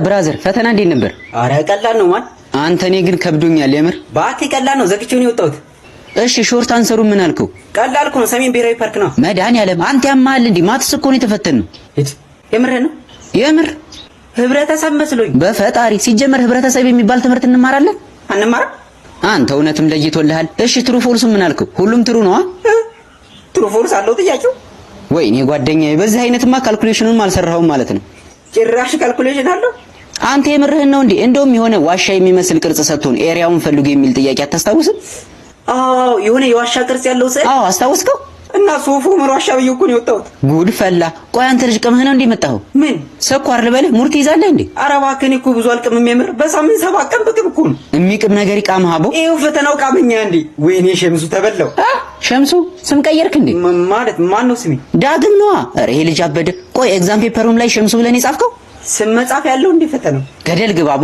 ብራዘር ፈተና እንዴት ነበር? አረ ቀላል ነው ማን አንተ እኔ ግን ከብዶኛል የምር። ባክ ቀላል ነው ዘግቼው ነው የወጣሁት። እሺ ሾርት አንሰሩ ምን አልከው? ቀላል እኮ ነው ሰሜን ብሔራዊ ፓርክ ነው። መድኃኒዓለም አንተ ያማል እንዴ? ማትስ እኮ ነው የተፈተነው። የምር ነው የምር ህብረተሰብ መስሎኝ። በፈጣሪ ሲጀመር ህብረተሰብ የሚባል ትምህርት እንማራለን አንማራ? አንተ እውነትም ለይቶልሃል። እሺ ትሩ ፎልስ ምን አልከው? ሁሉም ትሩ ነው? ትሩ ፎልስ አለው ጥያቄው። ወይኔ ጓደኛዬ በዚህ አይነትማ ካልኩሌሽኑን አልሰራሁም ማለት ነው። ጭራሽ ካልኩሌሽን አለው። አንተ የምርህን ነው እንዴ? እንደውም የሆነ ዋሻ የሚመስል ቅርጽ ሰጥቶን ኤሪያውን ፈልጉ የሚል ጥያቄ አታስታውስም? አዎ የሆነ የዋሻ ቅርጽ ያለው ሰው። አዎ አስታውስከው? እና ሶፉ ምን ዋሻ ብዬ እኮ ነው የወጣሁት። ጉድ ፈላ። ቆይ አንተ ልጅ ቅምህ ነው እንዴ መጣኸው? ምን ስኳር ልበልህ? ሙርት ይዛለህ እንዴ? ኧረ እባክህ እኔ እኮ ብዙ አልቅምም የምር። በሳምንት 7 ቀን ብቅም እኮ ነው። የሚቅም ነገር ይቃምህ አቦ። ይኸው ፈተናው ቃመኛ እንዴ? ወይኔ ሸምሱ ተበላው። ሸምሱ ስም ቀየርክ እንዴ? ማለት ማን ነው ስሜ? ዳግም ነዋ። ኧረ ይሄ ልጅ አበደ። ቆይ ኤግዛም ፔፐሩም ላይ ሸምሱ ብለን የጻፍከው? ስም መጻፍ ያለው እንዴ ፈተናው? ገደል ግባ አቦ።